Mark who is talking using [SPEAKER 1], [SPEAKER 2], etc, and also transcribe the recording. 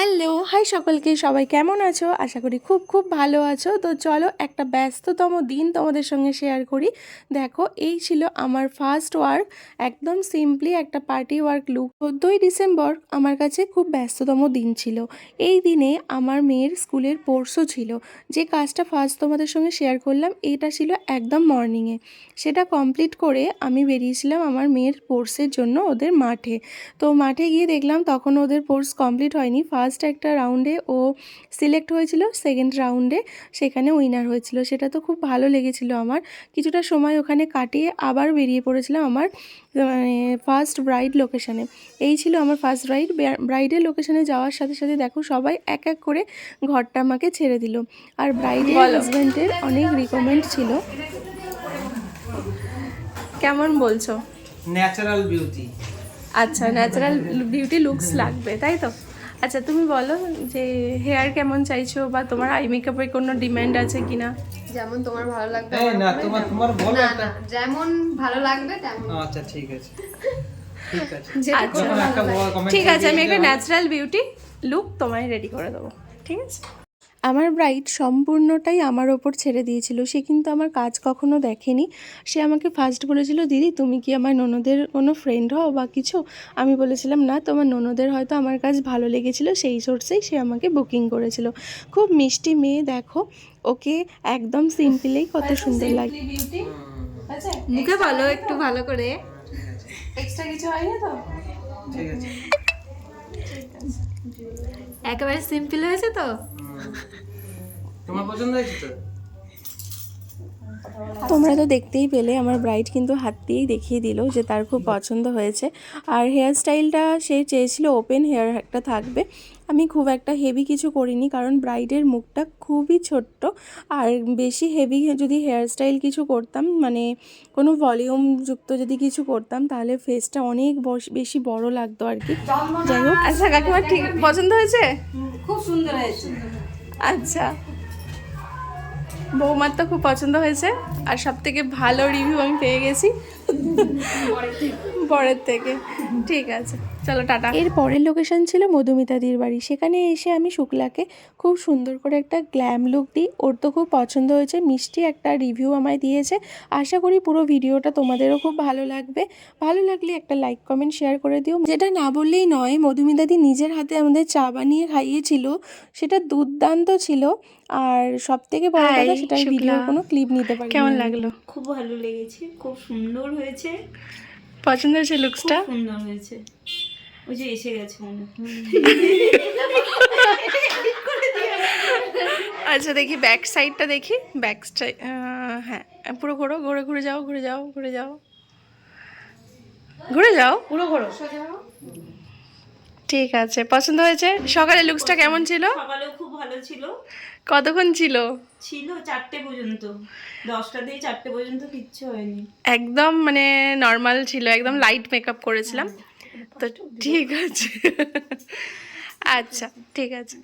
[SPEAKER 1] Hello, high সকলকে, সবাই কেমন আছো? আশা করি খুব খুব ভালো আছো। তো চলো একটা ব্যস্ততম দিন তোমাদের সঙ্গে শেয়ার করি। দেখো, এই ছিল আমার ফার্স্ট ওয়ার্ক, একদম সিম্পলি একটা পার্টি ওয়ার্ক লুক। 14ই ডিসেম্বর আমার কাছে খুব ব্যস্ততম দিন ছিল। এই দিনে আমার মেয়ের স্কুলের স্পোর্টসও ছিল। যে কাজটা ফার্স্ট তোমাদের সঙ্গে শেয়ার করলাম, এটা ছিল একদম মর্নিংয়ে। সেটা কমপ্লিট করে আমি বেরিয়েছিলাম আমার মেয়ের স্পোর্টসের জন্য ওদের মাঠে। তো মাঠে গিয়ে দেখলাম তখন ওদের কোর্স কমপ্লিট হয়নি। ফার্স্ট একটা রাউন্ডে ও সিলেক্ট হয়েছিল, সেকেন্ড রাউন্ডে সেখানে উইনার হয়েছিল। সেটা তো খুব ভালো লেগেছিল আমার। কিছুটা সময় ওখানে কাটিয়ে আবার বেরিয়ে পড়েছিলাম আমার মানে ফার্স্ট ব্রাইড লোকেশানে। এই ছিল আমার ফার্স্ট ব্রাইডের লোকেশানে যাওয়ার সাথে সাথে দেখো সবাই এক এক করে ঘরটা আমাকে ছেড়ে দিল। আর ব্রাইডের হাজব্যান্ডের অনেক রিকমেন্ড ছিল। কেমন বলছো?
[SPEAKER 2] Natural beauty.
[SPEAKER 1] আচ্ছা, ন্যাচারাল বিউটি লুকস লাগবে, তাই তো? আচ্ছা, তুমি বলো যে হেয়ার কেমন চাইছো, বা তোমার আই মেকআপের কোনো ডিমান্ড আছে কিনা?
[SPEAKER 3] যেমন তোমার ভালো লাগবে।
[SPEAKER 2] না, তোমার বলো
[SPEAKER 3] না
[SPEAKER 2] একটা।
[SPEAKER 3] না, যেমন ভালো লাগবে তেমন।
[SPEAKER 2] আচ্ছা, ঠিক আছে। ঠিক আছে।
[SPEAKER 1] আচ্ছা,
[SPEAKER 2] যখন একটা কমেন্ট
[SPEAKER 1] ঠিক আছে, আমি একটা ন্যাচারাল বিউটি লুক তোমায় রেডি করে দেবো, ঠিক আছে? আমার ব্রাইড সম্পূর্ণটাই আমার ওপর ছেড়ে দিয়েছিল। সে কিন্তু আমার কাজ কখনো দেখেনি। সে আমাকে ফার্স্ট বলেছিল, দিদি তুমি কি আমার ননদের কোনো ফ্রেন্ড হও বা কিছু? আমি বলেছিলাম না, তোমার ননদের হয়তো আমার কাজ ভালো লেগেছিল, সেই সোর্সেই সে আমাকে বুকিং করেছিল। খুব মিষ্টি মেয়ে, দেখো ওকে একদম সিম্পলেই কত সুন্দর লাগে।
[SPEAKER 3] মুখে বলো একটু ভালো করে।
[SPEAKER 1] এক্সট্রা কিছু হয়নি তো?
[SPEAKER 2] ঠিক আছে।
[SPEAKER 3] একেবারে সিম্পল হয়েছে তো?
[SPEAKER 2] তোমার পছন্দ হয়েছে তো?
[SPEAKER 1] তোমরা তো দেখতেই পেলে আমার ব্রাইড কিন্তু হাত দিয়েই দেখিয়ে দিল যে তার খুব পছন্দ হয়েছে। আর হেয়ার স্টাইলটা সে চেয়েছিল ওপেন হেয়ার একটা থাকবে। আমি খুব একটা হেভি কিছু করিনি, কারণ ব্রাইডের মুখটা খুবই ছোট্ট। আর বেশি হেভি যদি হেয়ার স্টাইল কিছু করতাম, মানে কোনো ভলিউমযুক্ত যদি কিছু করতাম, তাহলে ফেসটা অনেক বেশি বড় লাগতো আর কি। যাই হোক, আচ্ছা কাকিমার ঠিক পছন্দ হয়েছে?
[SPEAKER 3] খুব সুন্দর হয়েছে।
[SPEAKER 1] আচ্ছা, বৌমার তো খুব পছন্দ হয়েছে। আর সব থেকে ভালো রিভিউ আমি পেয়ে গেছি পরের থেকে। ঠিক আছে, চলো টাটা। এর পরের লোকেশন ছিল মধুমিতাদির বাড়ি। সেখানে এসে আমি শুক্লাকে খুব সুন্দর করে একটা গ্ল্যাম লুক দিই। ওর তো খুব পছন্দ হয়েছে, মিষ্টি একটা রিভিউ আমায় দিয়েছে। আশা করি পুরো ভিডিওটা তোমাদেরও খুব ভালো লাগবে। ভালো লাগলে একটা লাইক কমেন্ট শেয়ার করে দিও। যেটা না বললেই নয়, মধুমিতাদি নিজের হাতে আমাদের চা বানিয়ে খাইয়েছিল, সেটা দুর্দান্ত ছিল। আর সব থেকে বড় কথা, সেটার ভিডিওর কোনো ক্লিপ নিতে পারি। কেমন লাগলো?
[SPEAKER 4] খুব ভালো লেগেছে, খুব সুন্দর হয়েছে,
[SPEAKER 1] পছন্দ হয়েছে লুকসটা?
[SPEAKER 4] সুন্দর হয়েছে। ওই যে এসে গেছে মনে
[SPEAKER 1] আচ্ছা, দেখি ব্যাক সাইডটা দেখি। ব্যাক সাইড, হ্যাঁ, পুরো ঘোরো, ঘুরে ঘুরে যাও, ঘুরে যাও, ঘুরে যাও, ঘুরে যাও, পুরো ঘোরো। ঠিক আছে, পছন্দ হয়েছে। সকালে লুকসটা কেমন ছিল?
[SPEAKER 4] সকালেও খুব ভালো ছিল।
[SPEAKER 1] কতক্ষণ ছিল?
[SPEAKER 4] 4টে পর্যন্ত, 10টা দিয়ে 4টে পর্যন্ত কিচ্ছু হয়নি।
[SPEAKER 1] একদম মানে নর্মাল ছিল, একদম লাইট মেকআপ করেছিলাম তো। ঠিক আছে, আচ্ছা ঠিক আছে।